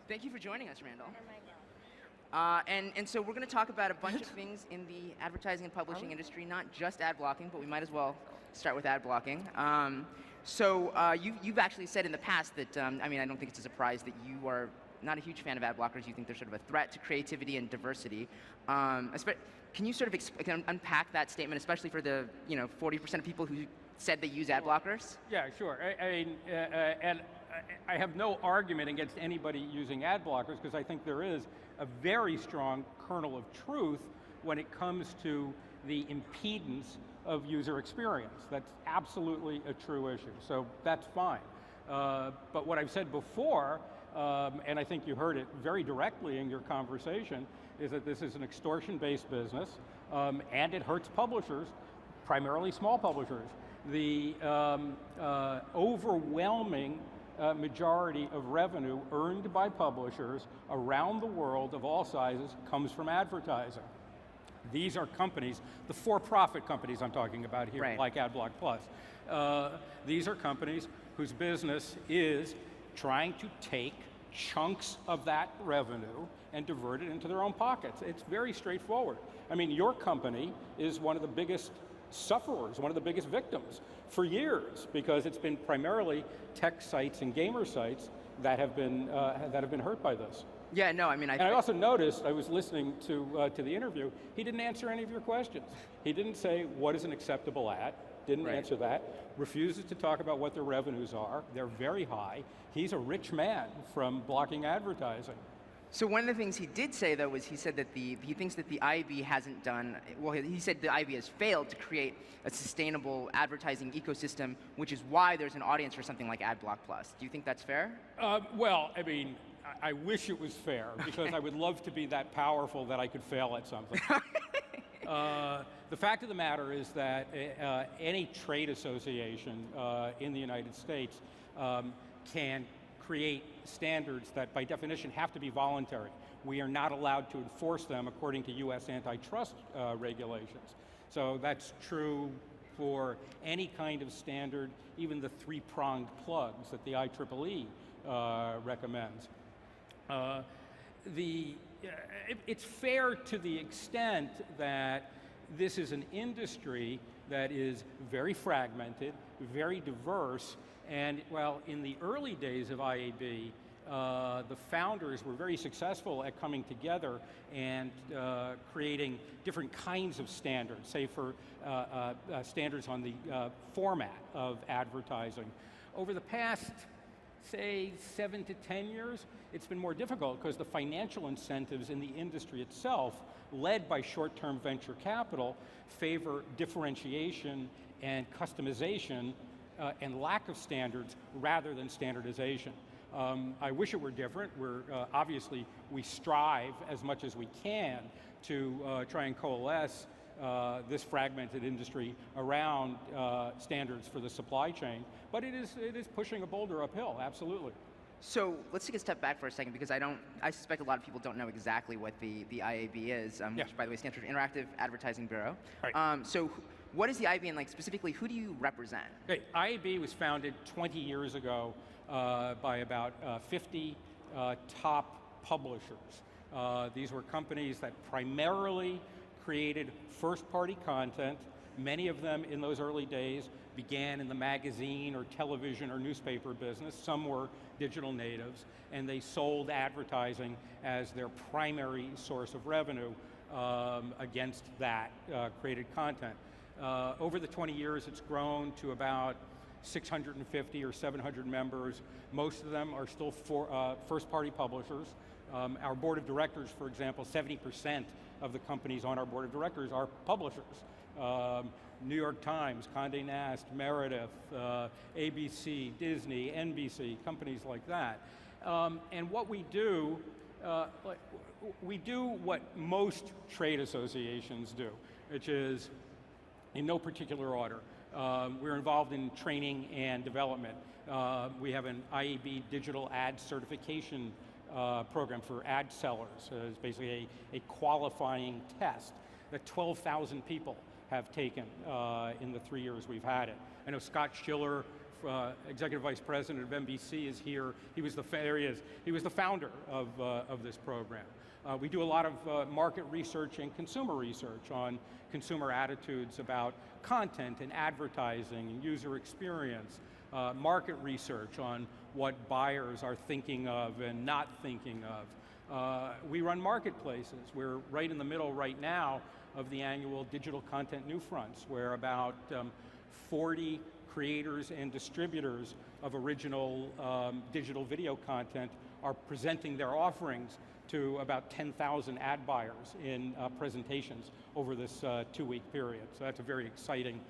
Thank you for joining us, Randall. Oh my God. And so we're going to talk about a bunch of things in the advertising and publishing industry, not just ad blocking, but we might as well start with ad blocking. You've actually said in the past that, I don't think it's a surprise that you are not a huge fan of ad blockers. You think they're sort of a threat to creativity and diversity. Can you sort of unpack that statement, especially for the 40% of people who said they use ad blockers? Yeah, sure. And I have no argument against anybody using ad blockers because I think there is a very strong kernel of truth when it comes to the impedance of user experience. That's absolutely a true issue, so that's fine. But what I've said before, and I think you heard it very directly in your conversation, is that this is an extortion-based business, and it hurts publishers, primarily small publishers. The overwhelming majority of revenue earned by publishers around the world of all sizes comes from advertising. These are companies, the for-profit companies I'm talking about here, right, like AdBlock Plus. These are companies whose business is trying to take chunks of that revenue and divert it into their own pockets. It's very straightforward. Your company is one of the biggest sufferers, one of the biggest victims for years, because it's been primarily tech sites and gamer sites that have been hurt by this. Yeah, no, I also noticed, I was listening to the interview, he didn't answer any of your questions. He didn't say, what is an acceptable ad? Didn't answer that. Refuses to talk about what their revenues are. They're very high. He's a rich man from blocking advertising. So one of the things he did say, though, was he said that he thinks that the IAB hasn't done, well, he said the IAB has failed to create a sustainable advertising ecosystem, which is why there's an audience for something like AdBlock Plus. Do you think that's fair? I wish it was fair, because I would love to be that powerful that I could fail at something. The fact of the matter is that any trade association in the United States can create standards that by definition have to be voluntary. We are not allowed to enforce them according to US antitrust regulations. So that's true for any kind of standard, even the three-pronged plugs that the IEEE recommends. It's fair to the extent that this is an industry that is very fragmented, very diverse, and while in the early days of IAB, the founders were very successful at coming together and creating different kinds of standards, say for standards on the format of advertising. Over the past, say, 7 to 10 years, it's been more difficult because the financial incentives in the industry itself, led by short-term venture capital, favor differentiation and customization and lack of standards rather than standardization. I wish it were different. Obviously, we strive as much as we can to try and coalesce this fragmented industry around standards for the supply chain, but it is pushing a boulder uphill, absolutely. So let's take a step back for a second, because I suspect a lot of people don't know exactly what the IAB is, which by the way stands for Interactive Advertising Bureau. Right. So what is the IAB, and specifically who do you represent? Okay. IAB was founded 20 years ago by about 50 top publishers. These were companies that primarily created first-party content. Many of them in those early days began in the magazine or television or newspaper business. Some were digital natives, and they sold advertising as their primary source of revenue against that created content. Over the 20 years, it's grown to about 650 or 700 members. Most of them are still first-party publishers. Our board of directors, for example, 70% of the companies on our board of directors are publishers. New York Times, Condé Nast, Meredith, ABC, Disney, NBC, companies like that. And what we do what most trade associations do, which is in no particular order. We're involved in training and development. We have an IAB digital ad certification program for ad sellers. It's basically a qualifying test that 12,000 people have taken in the 3 years we've had it. I know Scott Schiller executive vice president of NBC, is here. He was He was the founder of this program. We do a lot of market research and consumer research on consumer attitudes about content and advertising and user experience, market research on what buyers are thinking of and not thinking of. We run marketplaces. We're right in the middle right now of the annual Digital Content Newfronts, where about 40 creators and distributors of original digital video content are presenting their offerings to about 10,000 ad buyers in presentations over this 2-week period. So that's a very exciting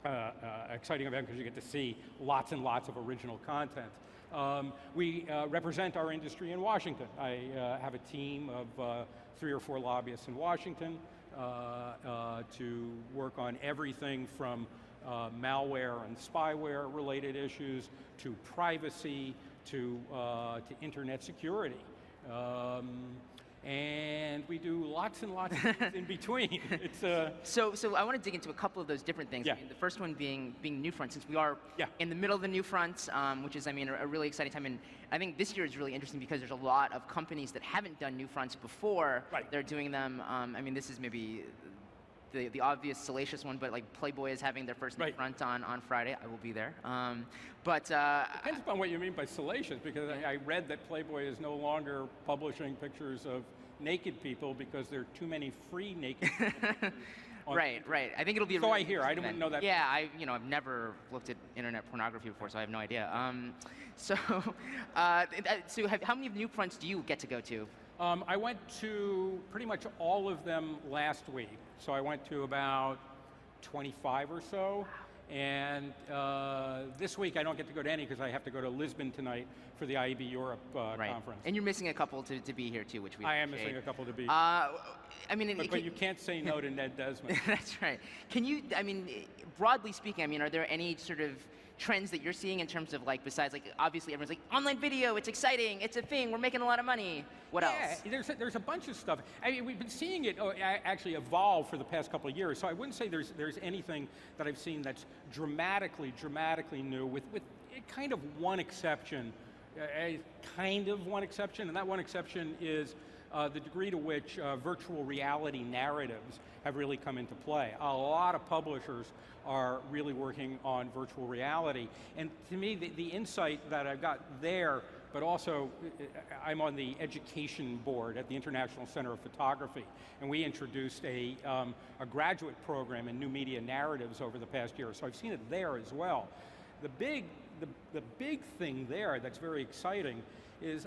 event because you get to see lots and lots of original content. We represent our industry in Washington. I have a team of 3 or 4 lobbyists in Washington to work on everything from malware and spyware related issues to privacy to internet security. And we do lots and lots of things in between. It's So I want to dig into a couple of those different things. Yeah. I mean, the first one being Newfront, since we are in the middle of the Newfronts, which is, I mean, a really exciting time. And I think this year is really interesting because there's a lot of companies that haven't done Newfronts before. Right. They're doing them. I mean, this is maybe the obvious salacious one, but like Playboy is having their first Newfront on Friday. I will be there. Depends upon what you mean by salacious, because I read that Playboy is no longer publishing pictures of naked people because there are too many free naked people. Right. I think it'll be. So I hear. I don't know that. Yeah, I've never looked at internet pornography before, so I have no idea. So how many Newfronts do you get to go to? I went to pretty much all of them last week. So I went to about 25 or so. And this week I don't get to go to any because I have to go to Lisbon tonight for the IAB Europe conference. And you're missing a couple to be here too, which we I am appreciate. missing a couple to be. I mean, but you can't say no to Ned Desmond. That's right. Can you? I mean, broadly speaking, I mean, are there any sort of trends that you're seeing in terms of like, besides like, obviously everyone's like, online video, it's exciting, it's a thing, we're making a lot of money. What else? Yeah, there's a bunch of stuff. I mean, we've been seeing it actually evolve for the past couple of years, so I wouldn't say there's anything that I've seen that's dramatically new, with kind of one exception, and that one exception is the degree to which virtual reality narratives have really come into play. A lot of publishers are really working on virtual reality. And to me, the insight that I've got there, but also I'm on the education board at the International Center of Photography, and we introduced a graduate program in new media narratives over the past year, so I've seen it there as well. The big thing there that's very exciting is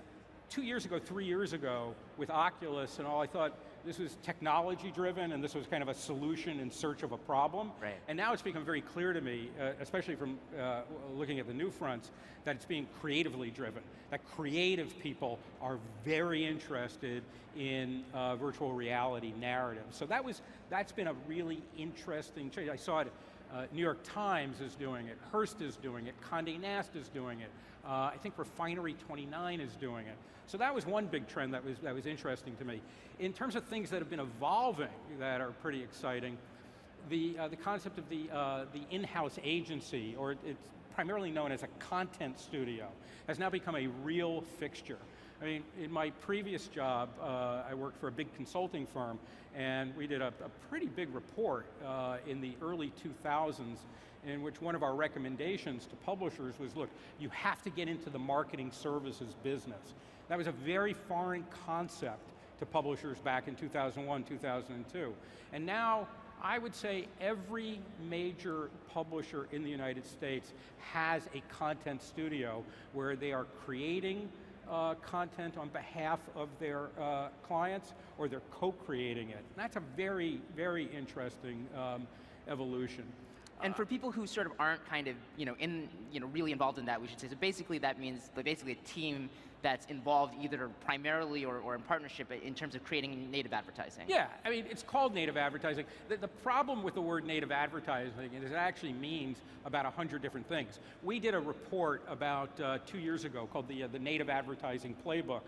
2 years ago, 3 years ago, with Oculus and all, I thought this was technology driven and this was kind of a solution in search of a problem. Right. And now it's become very clear to me, especially from looking at the Newfronts, that it's being creatively driven. That creative people are very interested in virtual reality narratives. So that's been a really interesting change. I saw it. New York Times is doing it. Hearst is doing it. Condé Nast is doing it. I think Refinery 29 is doing it. So that was one big trend that was interesting to me. In terms of things that have been evolving that are pretty exciting, the concept of the in-house agency, or it's primarily known as a content studio, has now become a real fixture. I mean, in my previous job, I worked for a big consulting firm, and we did a pretty big report in the early 2000s in which one of our recommendations to publishers was, look, you have to get into the marketing services business. That was a very foreign concept to publishers back in 2001, 2002. And now, I would say every major publisher in the United States has a content studio where they are creating content on behalf of their clients, or they're co-creating it. And that's a very, very interesting evolution. And for people who sort of aren't kind of, really involved in that, we should say, so basically that means basically a team that's involved either primarily or in partnership in terms of creating native advertising. Yeah, I mean, it's called native advertising. The problem with the word native advertising is it actually means about 100 different things. We did a report about 2 years ago called the Native Advertising Playbook.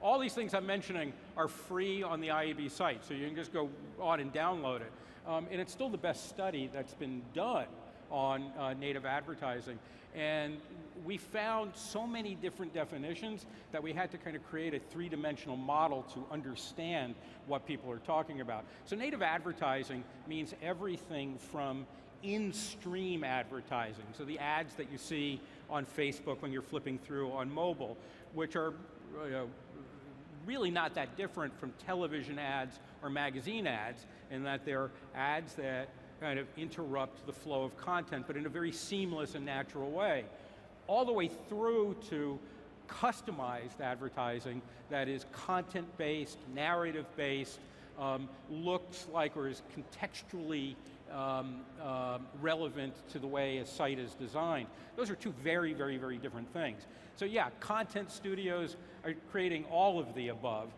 All these things I'm mentioning are free on the IAB site, so you can just go on and download it. And it's still the best study that's been done on native advertising. And we found so many different definitions that we had to kind of create a three-dimensional model to understand what people are talking about. So native advertising means everything from in-stream advertising, so the ads that you see on Facebook when you're flipping through on mobile, which are really not that different from television ads or magazine ads, in that they're ads that kind of interrupt the flow of content, but in a very seamless and natural way. All the way through to customized advertising that is content-based, narrative-based, looks like or is contextually relevant to the way a site is designed. Those are two very, very, very different things. So yeah, content studios are creating all of the above.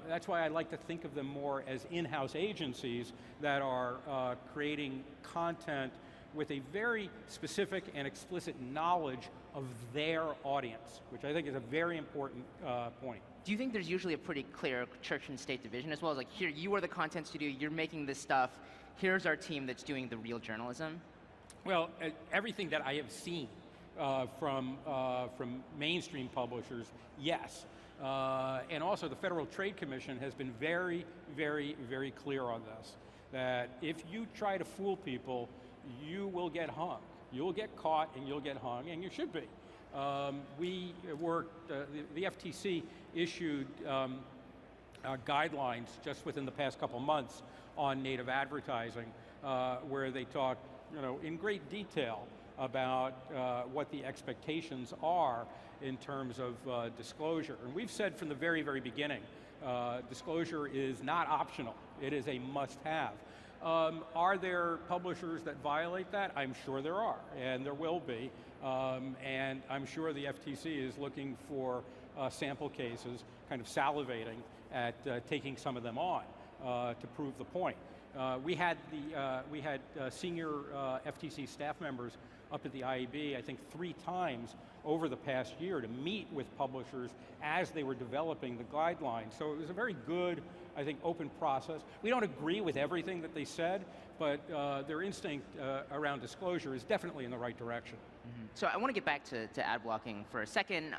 That's why I like to think of them more as in-house agencies that are creating content with a very specific and explicit knowledge of their audience, which I think is a very important point. Do you think there's usually a pretty clear church and state division as well? As like, here, you are the content studio, you're making this stuff, here's our team that's doing the real journalism? Well, everything that I have seen from mainstream publishers, yes. And also the Federal Trade Commission has been very, very, very clear on this, that if you try to fool people, you will get hung. You'll get caught and you'll get hung, and you should be. We worked, the FTC issued guidelines just within the past couple months on native advertising, where they talk, in great detail about what the expectations are in terms of disclosure. And we've said from the very, very beginning, disclosure is not optional. It is a must-have. Are there publishers that violate that? I'm sure there are, and there will be. And I'm sure the FTC is looking for sample cases, kind of salivating at taking some of them on to prove the point. We had senior FTC staff members up at the IAB, I think 3 times over the past year to meet with publishers as they were developing the guidelines. So it was a very good, I think, open process. We don't agree with everything that they said, but their instinct around disclosure is definitely in the right direction. Mm-hmm. So I want to get back to ad blocking for a second.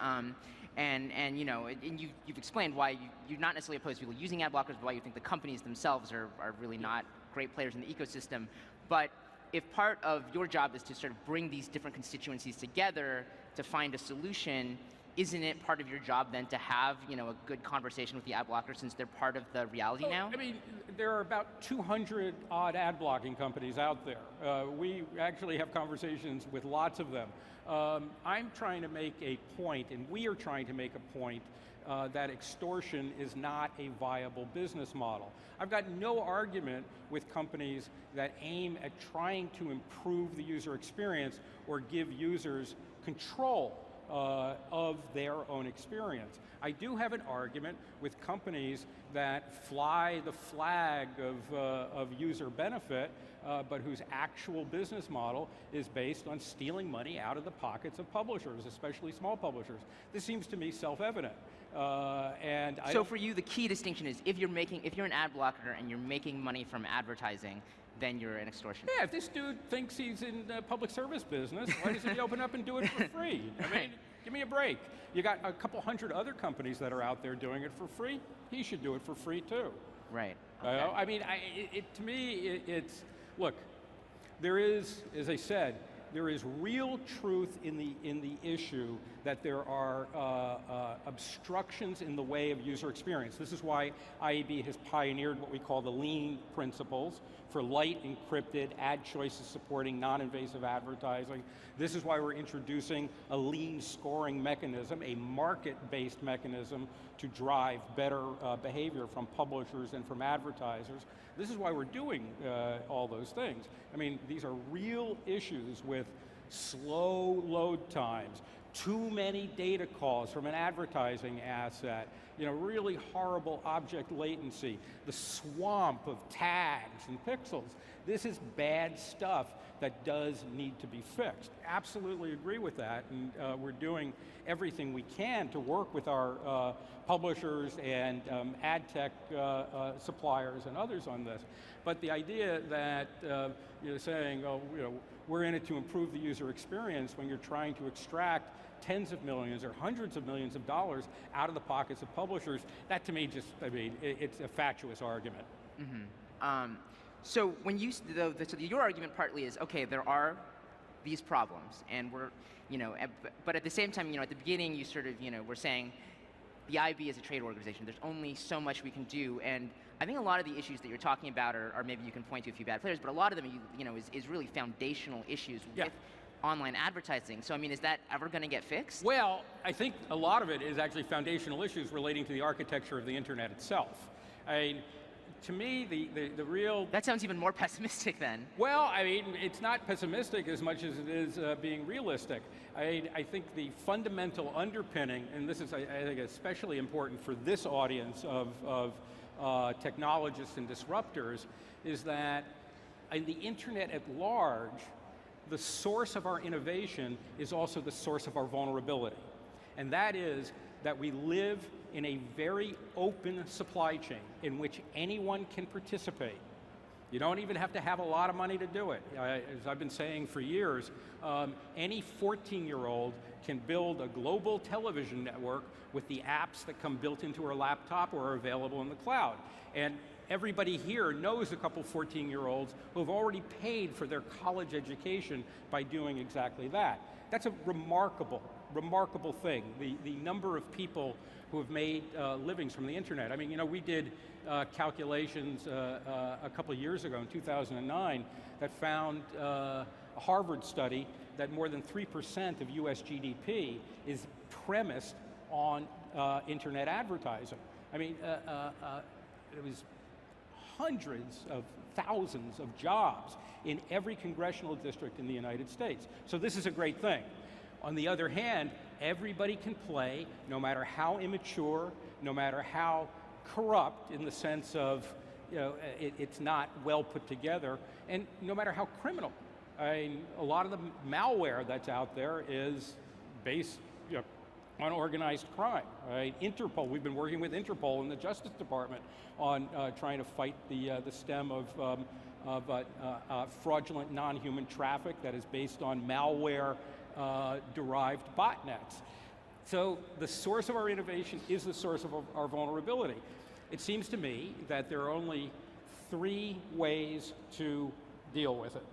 And you've explained why you're not necessarily opposed to people using ad blockers, but why you think the companies themselves are really not great players in the ecosystem. But if part of your job is to sort of bring these different constituencies together to find a solution, isn't it part of your job then to have a good conversation with the ad blockers since they're part of the reality now? I mean, there are about 200 odd ad blocking companies out there. We actually have conversations with lots of them. I'm trying to make a point, and we are trying to make a point, that extortion is not a viable business model. I've got no argument with companies that aim at trying to improve the user experience or give users control of their own experience. I do have an argument with companies that fly the flag of user benefit, but whose actual business model is based on stealing money out of the pockets of publishers, especially small publishers. This seems to me self-evident. So for you, the key distinction is if you're an ad blocker and you're making money from advertising, then you're an extortionist. Yeah, if this dude thinks he's in the public service business, why doesn't he open up and do it for free? I mean, give me a break. You got a couple hundred other companies that are out there doing it for free. He should do it for free too. Right. Okay. I mean, to me, it's, look, there is, as I said, there is real truth in the issue that there are obstructions in the way of user experience. This is why IAB has pioneered what we call the lean principles for light encrypted ad choices supporting non-invasive advertising. This is why we're introducing a lean scoring mechanism, a market-based mechanism to drive better behavior from publishers and from advertisers. This is why we're doing all those things. I mean, these are real issues with slow load times, too many data calls from an advertising asset, really horrible object latency, the swamp of tags and pixels. This is bad stuff that does need to be fixed. Absolutely agree with that, and we're doing everything we can to work with our publishers and ad tech suppliers and others on this. But the idea that you're saying, oh, we're in it to improve the user experience when you're trying to extract tens of millions or hundreds of millions of dollars out of the pockets of publishers, that to me just, it's a fatuous argument. Mm-hmm. So when you, so your argument partly is, okay, there are these problems, and we're, but at the same time, at the beginning, you sort of, were saying the IAB is a trade organization. There's only so much we can do, and I think a lot of the issues that you're talking about are maybe you can point to a few bad players, but a lot of them, is really foundational issues with online advertising. So, is that ever going to get fixed? Well, I think a lot of it is actually foundational issues relating to the architecture of the internet itself. To me, the real... That sounds even more pessimistic then. Well, it's not pessimistic as much as it is being realistic. I think the fundamental underpinning, and this is, I think, especially important for this audience of technologists and disruptors, is that in the internet at large, the source of our innovation is also the source of our vulnerability. And that is that we live in a very open supply chain in which anyone can participate. You don't even have to have a lot of money to do it. As I've been saying for years, any 14-year-old can build a global television network with the apps that come built into her laptop or are available in the cloud. And everybody here knows a couple 14-year-olds who have already paid for their college education by doing exactly that. That's a remarkable thing, the number of people who have made livings from the internet. We did calculations a couple of years ago in 2009 that found a Harvard study that more than 3% of US GDP is premised on internet advertising. It was hundreds of thousands of jobs in every congressional district in the United States. So this is a great thing. On the other hand, everybody can play, no matter how immature, no matter how corrupt in the sense of, it's not well put together, and no matter how criminal. A lot of the malware that's out there is based on organized crime. Right? Interpol, we've been working with Interpol and the Justice Department on trying to fight the stem of fraudulent non-human traffic that is based on malware derived botnets. So the source of our innovation is the source of our vulnerability. It seems to me that there are only 3 ways to deal with it.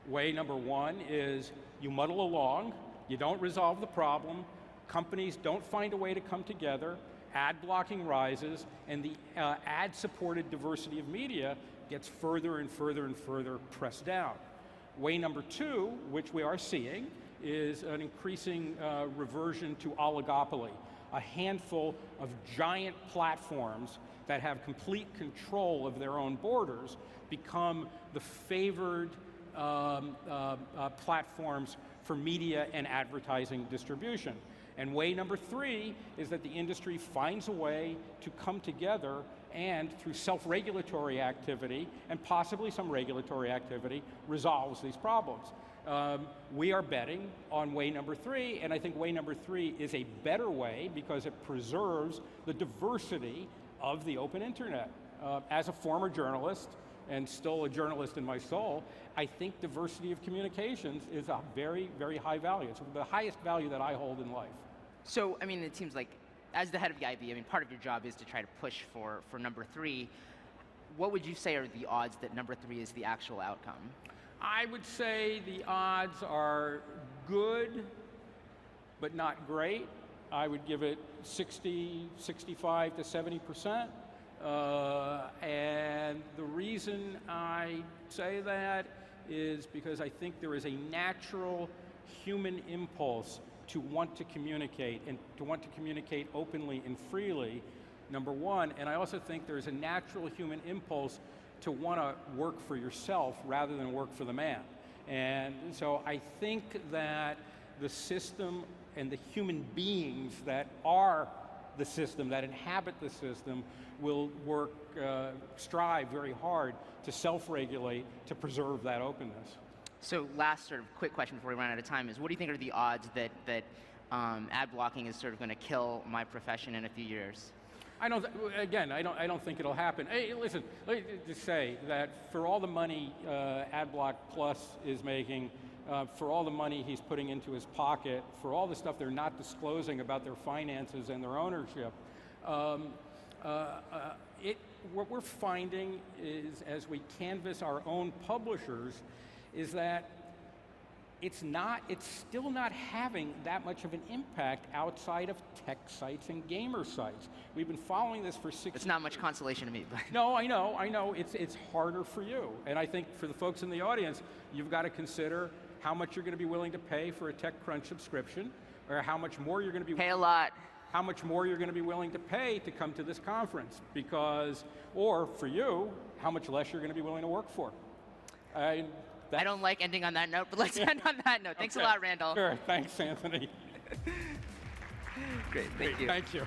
Way number 1 is you muddle along, you don't resolve the problem, companies don't find a way to come together, ad blocking rises, and the ad-supported diversity of media gets further and further and further pressed down. Way number 2, which we are seeing, is an increasing reversion to oligopoly. A handful of giant platforms that have complete control of their own borders become the favored platforms for media and advertising distribution. And way number 3 is that the industry finds a way to come together and through self-regulatory activity and possibly some regulatory activity resolves these problems. We are betting on way number 3, and I think way number 3 is a better way because it preserves the diversity of the open internet. As a former journalist, and still a journalist in my soul, I think diversity of communications is a very, very high value. It's the highest value that I hold in life. So, it seems like, as the head of the IAB, part of your job is to try to push for number 3. What would you say are the odds that number 3 is the actual outcome? I would say the odds are good, but not great. I would give it 65 to 70%. And the reason I say that is because I think there is a natural human impulse to want to communicate and to want to communicate openly and freely, number 1. And I also think there's a natural human impulse to want to work for yourself rather than work for the man. And so I think that the system and the human beings that are the system, that inhabit the system, will strive very hard to self-regulate to preserve that openness. So last sort of quick question before we run out of time is, what do you think are the odds that ad blocking is sort of going to kill my profession in a few years? I don't think it'll happen. Hey, listen, let me just say that for all the money AdBlock Plus is making, for all the money he's putting into his pocket, for all the stuff they're not disclosing about their finances and their ownership, what we're finding is, as we canvass our own publishers, is that it's still not having that much of an impact outside of tech sites and gamer sites. We've been following this for 6 years. It's not much consolation to me. But No, I know. It's harder for you. And I think for the folks in the audience, you've got to consider how much you're going to be willing to pay for a TechCrunch subscription, or how much more you're going to be pay a lot. How much more you're going to be willing to pay to come to this conference, because, or for you, how much less you're going to be willing to work for. I don't like ending on that note, but let's end on that note. Thanks a lot, Randall. Sure, thanks, Anthony. Great, thank you. Thank you.